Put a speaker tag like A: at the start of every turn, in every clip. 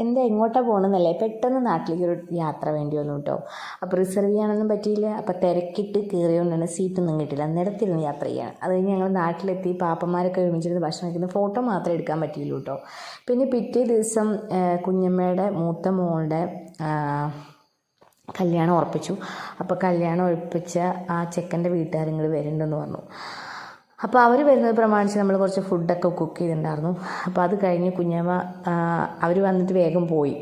A: എന്താ എങ്ങോട്ടാണ് പോകണമെന്നല്ലേ, പെട്ടെന്ന് നാട്ടിലേക്ക് ഒരു യാത്ര വേണ്ടി വന്നു കേട്ടോ. അപ്പോൾ റിസർവ് ചെയ്യാനൊന്നും പറ്റിയില്ല. അപ്പോൾ തിരക്കിട്ട് കയറിയോണ്ടാണ് സീറ്റൊന്നും കിട്ടില്ല, നിരത്തിരുന്ന് യാത്ര ചെയ്യാണ്. അത് കഴിഞ്ഞ് ഞങ്ങൾ നാട്ടിലെത്തി പാപ്പന്മാരൊക്കെ ഒരുമിച്ചിരുന്ന് ഭക്ഷണം കഴിക്കുന്ന ഫോട്ടോ മാത്രമേ എടുക്കാൻ പറ്റിയില്ല കേട്ടോ. പിന്നെ പിറ്റേ ദിവസം കുഞ്ഞമ്മയുടെ മൂത്ത മോളുടെ കല്യാണം ഉറപ്പിച്ചു. അപ്പോൾ കല്യാണം ഉറപ്പിച്ച ആ ചെക്കൻ്റെ വീട്ടുകാരിങ്ങൾ വരുന്നുണ്ടെന്ന് പറഞ്ഞു. അപ്പോൾ അവർ വരുന്നത് പ്രമാണിച്ച് നമ്മൾ കുറച്ച് ഫുഡൊക്കെ കുക്ക് ചെയ്തിട്ടുണ്ടായിരുന്നു. അപ്പോൾ അത് കഴിഞ്ഞ് കുഞ്ഞമ്മ അവർ വന്നിട്ട് വേഗം പോയി.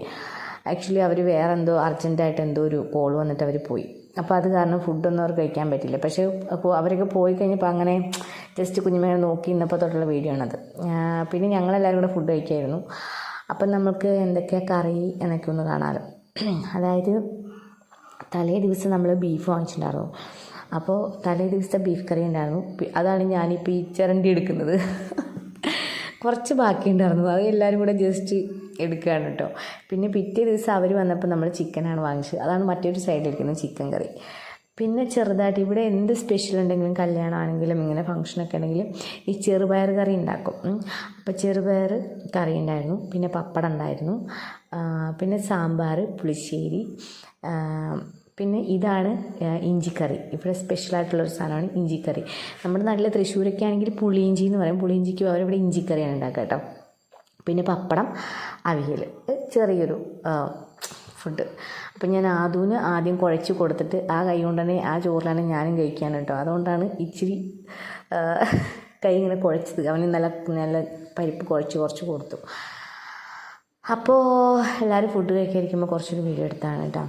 A: ആക്ച്വലി അവർ വേറെ എന്തോ അർജൻറ്റായിട്ട് എന്തോ ഒരു കോൾ വന്നിട്ട് അവർ പോയി. അപ്പോൾ അത് കാരണം ഫുഡൊന്നും അവർ കഴിക്കാൻ പറ്റില്ല. പക്ഷേ അപ്പോൾ അവരൊക്കെ പോയി കഴിഞ്ഞപ്പോൾ അങ്ങനെ ജസ്റ്റ് കുഞ്ഞമ്മയെ നോക്കി ഇന്നപ്പോൾ തൊട്ടുള്ള വീഡിയോ ആണത്. പിന്നെ ഞങ്ങളെല്ലാവരും കൂടെ ഫുഡ് കഴിക്കായിരുന്നു. അപ്പം നമുക്ക് എന്തൊക്കെയാണ് കറി എന്നൊക്കെ ഒന്ന് കാണാമല്ലോ. അതായത് തലേ ദിവസം നമ്മൾ ബീഫ് വാങ്ങിച്ചിട്ടുണ്ടായിരുന്നു. അപ്പോൾ തലേ ദിവസത്തെ ബീഫ് കറി ഉണ്ടായിരുന്നു. അതാണ് ഞാനിപ്പോൾ ഈ ചിരണ്ടി എടുക്കുന്നത്. കുറച്ച് ബാക്കിയുണ്ടായിരുന്നു, അത് എല്ലാവരും കൂടെ ജസ്റ്റ് എടുക്കുകയാണ് കേട്ടോ. പിന്നെ പിറ്റേ ദിവസം അവർ വന്നപ്പോൾ നമ്മൾ ചിക്കനാണ് വാങ്ങിച്ചത്. അതാണ് മറ്റൊരു സൈഡിലിരിക്കുന്നത് ചിക്കൻ കറി. പിന്നെ ചെറുതായിട്ട് ഇവിടെ എന്ത് സ്പെഷ്യൽ ഉണ്ടെങ്കിലും കല്യാണമാണെങ്കിലും ഇങ്ങനെ ഫംഗ്ഷനൊക്കെ ഉണ്ടെങ്കിലും ഈ ചെറുപയർ കറി ഉണ്ടാക്കും. അപ്പോൾ ചെറുപയർ കറി ഉണ്ടായിരുന്നു. പിന്നെ പപ്പടം ഉണ്ടായിരുന്നു. പിന്നെ സാമ്പാർ, പുളിശ്ശേരി, പിന്നെ ഇതാണ് ഇഞ്ചിക്കറി. ഇവിടെ സ്പെഷ്യലായിട്ടുള്ളൊരു സാധനമാണ് ഇഞ്ചിക്കറി. നമ്മുടെ നാട്ടിലെ തൃശ്ശൂരൊക്കെ ആണെങ്കിൽ പുളിയിഞ്ചി എന്ന് പറയും. പുളിയിഞ്ചിക്ക് അവരിവിടെ ഇഞ്ചിക്കറിയാണ് ഉണ്ടാക്കുക കേട്ടോ. പിന്നെ പപ്പടം, അവിയൽ, ചെറിയൊരു ഫുഡ്. അപ്പം ഞാൻ ആദ്യം കുഴച്ച് കൊടുത്തിട്ട് ആ കൈ കൊണ്ട് തന്നെ ആ ചോറിലാണ് ഞാനും കഴിക്കാൻ കേട്ടോ. അതുകൊണ്ടാണ് ഇച്ചിരി കൈ ഇങ്ങനെ കുഴച്ചത്. അവന് നല്ല പരിപ്പ് കുറച്ച് കൊടുത്തു. അപ്പോൾ എല്ലാവരും ഫുഡ് കഴിക്കാതിരിക്കുമ്പോൾ കുറച്ചൊരു വീഡിയോ എടുത്താണ് കേട്ടോ.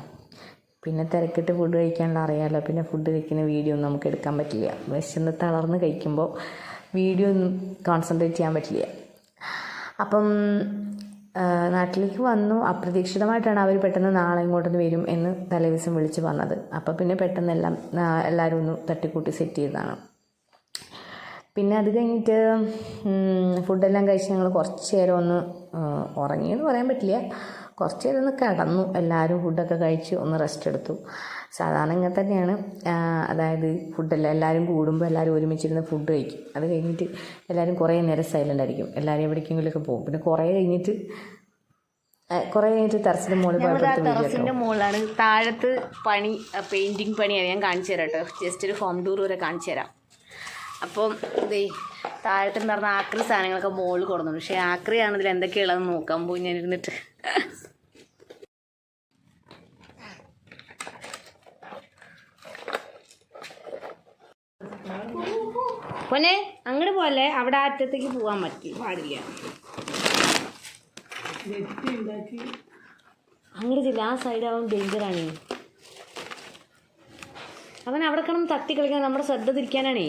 A: പിന്നെ തിരക്കിട്ട് ഫുഡ് കഴിക്കാനുള്ള അറിയാമല്ലോ, പിന്നെ ഫുഡ് കഴിക്കുന്ന വീഡിയോ ഒന്നും നമുക്ക് എടുക്കാൻ പറ്റില്ല. വിശന്ന് തളർന്ന് കഴിക്കുമ്പോൾ വീഡിയോ ഒന്നും കോൺസെൻട്രേറ്റ് ചെയ്യാൻ പറ്റില്ല. അപ്പം നാട്ടിലേക്ക് വന്നു. അപ്രതീക്ഷിതമായിട്ടാണ് അവർ പെട്ടെന്ന് നാളെ ഇങ്ങോട്ടൊന്ന് വരും എന്ന് തലേ ദിവസം വിളിച്ച് വന്നത്. അപ്പോൾ പിന്നെ പെട്ടെന്ന് എല്ലാവരും ഒന്ന് തട്ടിക്കൂട്ടി സെറ്റ് ചെയ്തതാണ്. പിന്നെ അത് കഴിഞ്ഞിട്ട് ഫുഡെല്ലാം കഴിച്ച് ഞങ്ങൾ കുറച്ച് നേരം ഒന്ന് ഉറങ്ങിയെന്ന് പറയാൻ പറ്റില്ല, കുറച്ച് നേരം ഒന്ന് കിടന്നു. എല്ലാവരും ഫുഡൊക്കെ കഴിച്ച് ഒന്ന് റെസ്റ്റ് എടുത്തു. സാധാരണ ഇങ്ങനെ തന്നെയാണ്. അതായത് ഫുഡെല്ലാം എല്ലാവരും കൂടുമ്പോൾ എല്ലാവരും ഒരുമിച്ചിരുന്ന് ഫുഡ് കഴിക്കും. അത് കഴിഞ്ഞിട്ട് എല്ലാവരും കുറേ നേരം സൈലൻ്റ് ആയിരിക്കും. എല്ലാവരും എവിടേക്കെങ്കിലുമൊക്കെ പോകും. പിന്നെ കുറേ കഴിഞ്ഞിട്ട് ടെറസിൻ്റെ മുകളിൽ
B: ടെറസിൻ്റെ മുകളിലാണ്. താഴത്ത് പണി, പെയിൻറ്റിങ് പണിയാണ്. ഞാൻ കാണിച്ചു തരാം കേട്ടോ. ജസ്റ്റ് ഒരു ഹോം ടൂർ വരെ കാണിച്ചു തരാം. അപ്പം ഇതേ താഴത്തുണ്ടായിരുന്ന ആക്രി സാധനങ്ങളൊക്കെ മുകളിൽ കൊടുന്നു. പക്ഷേ ആക്രിയാണ് ഇതിൽ എന്തൊക്കെയുള്ളതെന്ന് നോക്കാൻ പോയി ഞാൻ ഇരുന്നിട്ട്. പൊന്നെ അങ്ങോട്ട് പോലെ അവിടെ അറ്റത്തേക്ക് പോകാൻ പാടില്ല. അങ്ങോട്ട് ചെല്ല, ആ സൈഡ് ആവാൻ ഡേഞ്ചറാണ്. അവൻ അവിടെ കിടന്ന് തട്ടി കളിക്കാൻ നമ്മുടെ ശ്രദ്ധ തിരിക്കാനാണേ.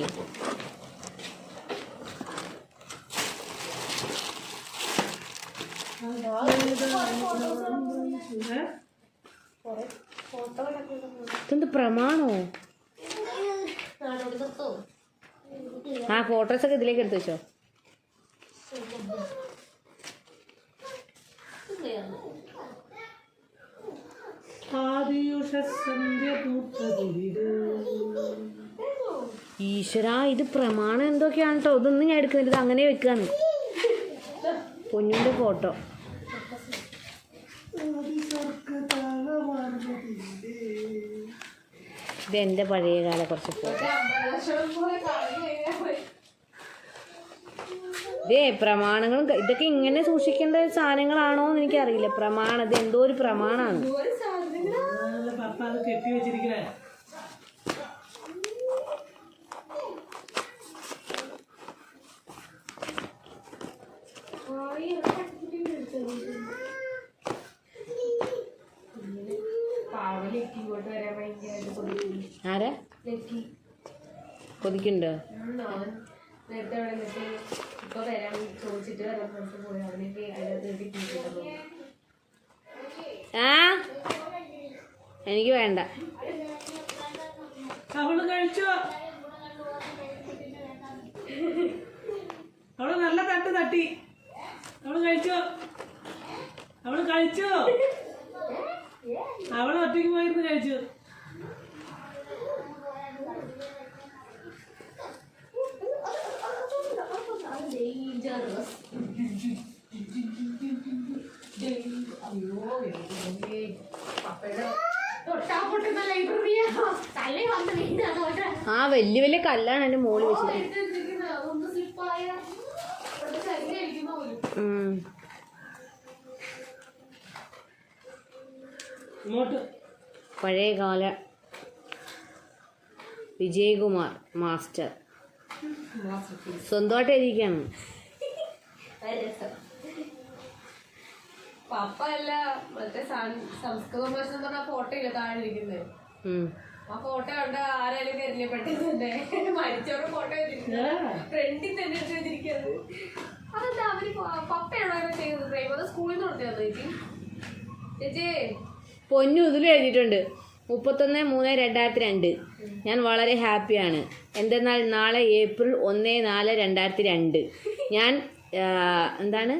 B: ഇതെന്ത് പ്രമാണോ? ആ ഫോട്ടോസൊക്കെ ഇതിലേക്ക് എടുത്തു വെച്ചോ. ഈശ്വരാ, ഇത് പ്രമാണം എന്തൊക്കെയാണ് കേട്ടോ. ഇതൊന്നും ഞാൻ എടുക്കുന്നില്ല, ഇത് അങ്ങനെ വെക്കാണ്. പൊന്നുൻ്റെ ഫോട്ടോ. ഇത് എൻ്റെ പഴയകാല കുറച്ച് ഫോട്ടോ. ഇതേ പ്രമാണങ്ങളും ഇതൊക്കെ ഇങ്ങനെ സൂക്ഷിക്കേണ്ട സാധനങ്ങളാണോ എന്ന് എനിക്കറിയില്ല. പ്രമാണം, ഇത് എന്തോ ഒരു പ്രമാണമാണ്. ആരാ കൊതിക്കുണ്ടോ? ആ എനിക്ക് വേണ്ട.
C: അവള് കഴിച്ചോ? അവള് നല്ല തട്ടി. അവള് കഴിച്ചോ? അവള് ഒറ്റയ്ക്ക് പോയിരുന്നു കഴിച്ചു.
B: ആ വലിയ വലിയ കല്ലാണ് എൻ്റെ മോള് വെച്ചിട്ട്.
C: ഇങ്ങോട്ട്
B: പഴയകാല വിജയകുമാർ മാസ്റ്റർ സ്വന്തമായിട്ട് എഴുതിക്കാണ്.
D: പപ്പ അല്ല മറ്റേ സംസ്കൃത ഭാഷ എന്ന് പറഞ്ഞ ഫോട്ടോ ഇല്ല താഴെ ഇരിക്കുന്നത്. ആ ഫോട്ടോ കണ്ട ആരായാലും കരിഞ്ഞപ്പെട്ടതന്നെ മരിച്ചവരുടെ ഫോട്ടോ ഫ്രണ്ടിൽ തന്നെ എടുത്ത് വെച്ചിരിക്കുന്നത്. അതെന്താ അവര് പപ്പയാണോ അങ്ങനെ ചെയ്യുന്നത്? പ്രേമത സ്കൂളിൽ നിന്ന് കൊടുത്തത് ചേച്ചി. ചേച്ചി
B: പൊന്നു ഇതിലും എഴുതിയിട്ടുണ്ട് 31/3/2002. ഞാൻ വളരെ ഹാപ്പിയാണ്. എന്തെന്നാൽ നാളെ ഏപ്രിൽ 1/4/2002 ഞാൻ എന്താണ്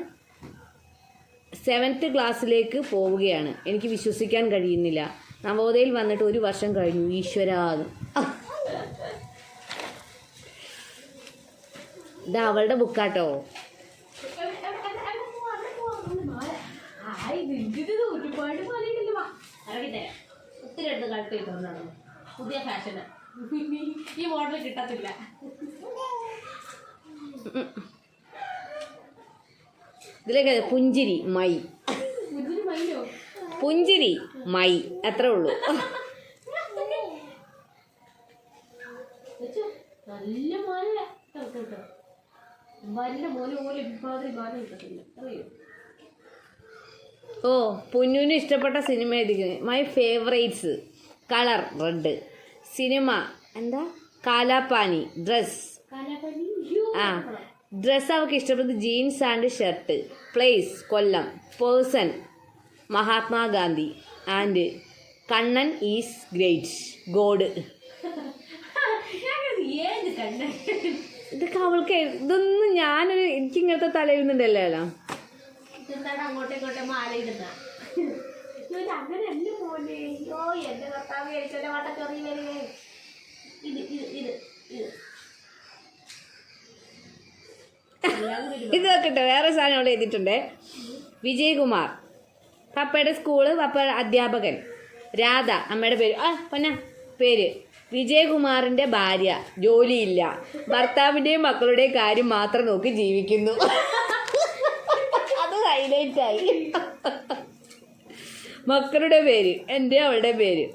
B: 7th ക്ലാസ്സിലേക്ക് പോവുകയാണ്. എനിക്ക് വിശ്വസിക്കാൻ കഴിയുന്നില്ല. നവോദയയിൽ വന്നിട്ട് 1 വർഷം കഴിഞ്ഞു. ഈശ്വരാ, ഇതാ അവളുടെ ബുക്കാട്ടോ.
D: ഒരുപാട് ഒത്തിരി എടുത്ത് കളിട്ട് തന്നാണ്. പുതിയ ഫാഷന് ഈ മോഡൽ കിട്ടത്തില്ല.
B: ഇതിലൊക്കെ പുഞ്ചിരി മൈ, പുഞ്ചിരി മൈ അത്രേ ഉള്ളൂ.
D: നല്ല മാല കേട്ടോ. നല്ല മോനെ പോലെ ഇപ്പാതിരി മാല കിട്ടത്തില്ല അറിയോ.
B: ഓ, പുന്നുവിന് ഇഷ്ടപ്പെട്ട cinema എഴുതിക്കുന്നത് my favourites colour red, cinema എന്താ കാലാപാനി, ഡ്രസ് ഡ്രസ്സ് അവൾക്ക് ഇഷ്ടപ്പെട്ടത് jeans and shirt, place Kollam, person Mahatma Gandhi and Kannan is great God. ഇതൊക്കെ അവൾക്ക് ഇതൊന്നും എനിക്കിങ്ങനത്തെ തലയിരുന്നുണ്ടല്ലോ.
D: അങ്ങോട്ടും ഇങ്ങോട്ടും മാല ഇടുന്ന അങ്ങനെയല്ല മോനെ. ഓ എന്റെ കർത്താവ് കഴിച്ചല്ലേ വട്ടക്കറി വരികയെ. ഇത് ഇത് ഇത്
B: ഇത് നോക്കട്ടെ, വേറെ സാധനം അവിടെ എഴുതിയിട്ടുണ്ട്. വിജയകുമാർ പപ്പയുടെ സ്കൂള്, പപ്പ അധ്യാപകൻ. രാധ അമ്മയുടെ പേര്, പൊന്ന പേര്. വിജയകുമാറിന്റെ ഭാര്യ, ജോലിയില്ല, ഭർത്താവിന്റെയും മക്കളുടെയും കാര്യം മാത്രം നോക്കി ജീവിക്കുന്നു. അത് ഹൈലൈറ്റ് ആയി. മക്കളുടെ പേര് എൻ്റെ അവളുടെ പേര്.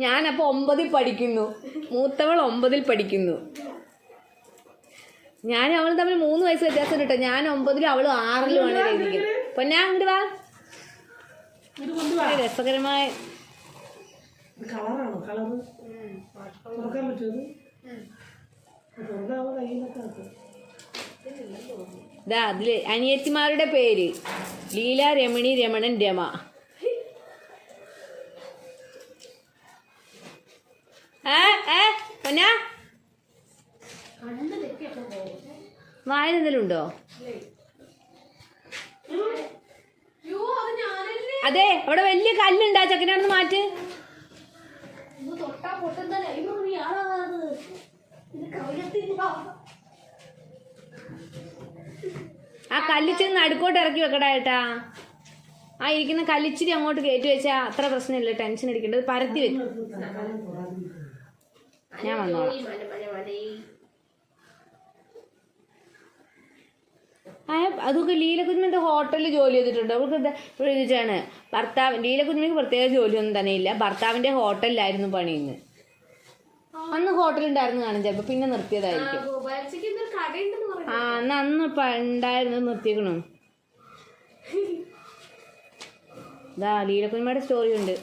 B: ഞാനപ്പോൾ 9ൽ പഠിക്കുന്നു, മൂത്തവൾ 9ൽ പഠിക്കുന്നു. ഞാനും അവൾ തമ്മിൽ 3 വയസ്സ് വ്യത്യാസം കേട്ടോ. ഞാൻ 9ലും അവൾ 6ലുമാണ് എഴുതിക്കുന്നത്. പൊന്നാ ഇങ്ങോട്ട് വാ. രസകരമായ
C: കളറാണോ? കളറ് തുറക്കാൻ പറ്റുമോ?
B: ഇതാ അതില് അനിയത്തിമാരുടെ പേര് ലീല, രമണി, രമണൻ, രമ. പൊന്നാ വായന എന്തെങ്കിലും ഉണ്ടോ? അതെ, അവിടെ വലിയ കല്ലുണ്ടാ, ചെക്കനാണെന്ന് മാറ്റ്.
D: തൊട്ടാ പൊട്ടുന്ന ലൈബ്രറി ആളാണ് ഇത്. കവിതത്തില്ല.
B: ആ കല്ലിച്ചിരി നടുക്കോട്ട് ഇറക്കി വെക്കടാ ഏട്ടാ. ആ ഇരിക്കുന്ന കല്ലിച്ചിരി അങ്ങോട്ട് കയറ്റി വെച്ചാൽ അത്ര പ്രശ്നമില്ല, ടെൻഷൻ അടിക്കേണ്ടത്. പരത്തി വെക്കും. ഞാൻ വന്നോളാം. അതൊക്കെ ലീലക്കുഞ്ഞിന്റെ ഹോട്ടലിൽ ജോലി ചെയ്തിട്ടുണ്ട്. അവൾക്ക് എഴുതിച്ചാണ് ലീലക്കുഞ്ഞിക്ക് പ്രത്യേക ജോലിയൊന്നും തന്നെ ഇല്ല. ഭർത്താവിന്റെ ഹോട്ടലിലായിരുന്നു പണിയുന്നത്. അന്ന് ഹോട്ടലുണ്ടായിരുന്നു കാണും ചിലപ്പോൾ, പിന്നെ നിർത്തിയതായിരിക്കും. എന്നാ അന്ന് ഉണ്ടായിരുന്നു, നിർത്തിയേക്കണു. ഇതാ ലീലക്കുഞ്ഞമ്മയുടെ സ്റ്റോറി ഉണ്ട്.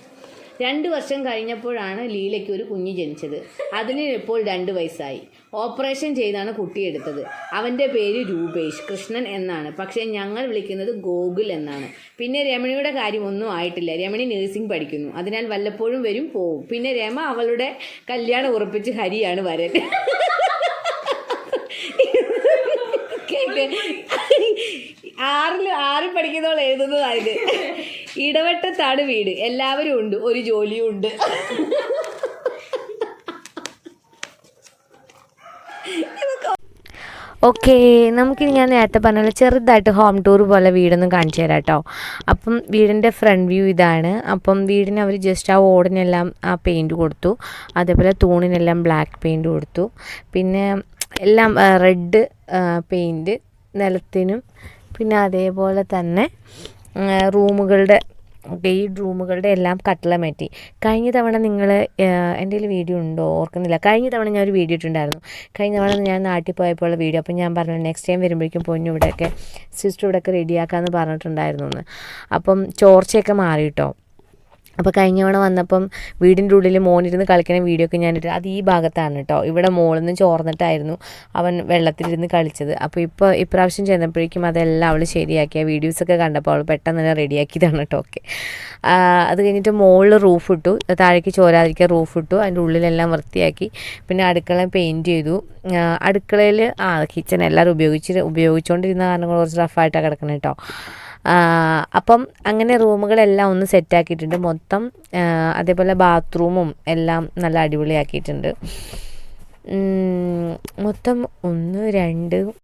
B: 2 വർഷം കഴിഞ്ഞപ്പോഴാണ് ലീലയ്ക്ക് ഒരു കുഞ്ഞ് ജനിച്ചത്. അതിന് ഇപ്പോൾ 2 വയസ്സായി. ഓപ്പറേഷൻ ചെയ്താണ് കുട്ടിയെടുത്തത്. അവൻ്റെ പേര് രൂപേഷ് കൃഷ്ണൻ എന്നാണ്, പക്ഷേ ഞങ്ങൾ വിളിക്കുന്നത് ഗോകുൽ എന്നാണ്. പിന്നെ രമണിയുടെ കാര്യം ഒന്നും ആയിട്ടില്ല. രമണി നഴ്സിംഗ് പഠിക്കുന്നു, അതിനാൽ വല്ലപ്പോഴും വരും പോവും. പിന്നെ രമ അവളുടെ കല്യാണം ഉറപ്പിച്ച് ഹരിയാണ് വരൻ. ആറിൽ പഠിക്കുന്നവൾ എഴുതുന്നതായത്. ഇടവട്ടത്താണ് വീട്, എല്ലാവരും ഉണ്ട്, ഒരു ജോലിയും ഉണ്ട്.
A: ഓക്കെ, നമുക്കിനി ഞാൻ നേരത്തെ പറഞ്ഞ പോലെ ചെറുതായിട്ട് ഹോം ടൂർ പോലെ വീടൊന്നും കാണിച്ചു തരാം കേട്ടോ. അപ്പം വീടിൻ്റെ ഫ്രണ്ട് വ്യൂ ഇതാണ്. അപ്പം വീടിന് അവർ ജസ്റ്റ് ആ ഓടിനെല്ലാം ആ പെയിൻറ്റ് കൊടുത്തു, അതേപോലെ തൂണിനെല്ലാം ബ്ലാക്ക് പെയിൻറ്റ് കൊടുത്തു, പിന്നെ എല്ലാം റെഡ് പെയിൻറ്റ് നിലത്തിനും, പിന്നെ അതേപോലെ തന്നെ റൂമുകളുടെ ഈ റൂമുകളുടെ എല്ലാം കട്ടള മാറ്റി. കഴിഞ്ഞ തവണ നിങ്ങൾ എൻ്റെ കയ്യിൽ വീഡിയോ ഉണ്ടോ ഓർക്കുന്നില്ല, കഴിഞ്ഞ തവണ ഞാൻ ഒരു വീഡിയോ ഇട്ടിട്ടുണ്ടായിരുന്നു. കഴിഞ്ഞ തവണ ഞാൻ നാട്ടിൽ പോയപ്പോൾ വീഡിയോ. അപ്പം ഞാൻ പറഞ്ഞു നെക്സ്റ്റ് ടൈം വരുമ്പോഴേക്കും പൊന്നു ഇവിടെയൊക്കെ സിസ്റ്റർ ഇവിടെയൊക്കെ റെഡിയാക്കാമെന്ന് പറഞ്ഞിട്ടുണ്ടായിരുന്നു എന്ന്. അപ്പം ചോർച്ചയൊക്കെ മാറി കേട്ടോ. അപ്പോൾ കഴിഞ്ഞ തവണ വന്നപ്പം വീടിൻ്റെ ഉള്ളിൽ മോനിരുന്ന് കളിക്കുന്ന വീഡിയോ ഒക്കെ ഞാനിട്ട്, അത് ഈ ഭാഗത്താണ് കേട്ടോ. ഇവിടെ മോളിൽ നിന്ന് ചോർന്നിട്ടായിരുന്നു അവൻ വെള്ളത്തിലിരുന്ന് കളിച്ചത്. അപ്പോൾ ഇപ്രാവശ്യം ചെന്നപ്പോഴേക്കും അതെല്ലാം അവൾ ശരിയാക്കി. ആ വീഡിയോസൊക്കെ കണ്ടപ്പോൾ അവൾ പെട്ടെന്ന് തന്നെ റെഡിയാക്കിയതാണ് കേട്ടോ. ഓക്കെ, അത് കഴിഞ്ഞിട്ട് മുകളിൽ റൂഫ് ഇട്ടു, താഴേക്ക് ചോരാതിരിക്കാൻ റൂഫ് ഇട്ടു, അതിൻ്റെ ഉള്ളിലെല്ലാം വൃത്തിയാക്കി. പിന്നെ അടുക്കള പെയിൻറ്റ് ചെയ്തു. അടുക്കളയിൽ കിച്ചൺ എല്ലാവരും ഉപയോഗിച്ചുകൊണ്ടിരുന്ന കാരണം കുറച്ച് റഫായിട്ടാണ് കിടക്കുന്നത് കേട്ടോ. അപ്പം അങ്ങനെ റൂമുകളെല്ലാം ഒന്ന് സെറ്റാക്കിയിട്ടുണ്ട് മൊത്തം. അതേപോലെ ബാത്റൂമും എല്ലാം നല്ല അടിപൊളിയാക്കിയിട്ടുണ്ട്. മൊത്തം 1 2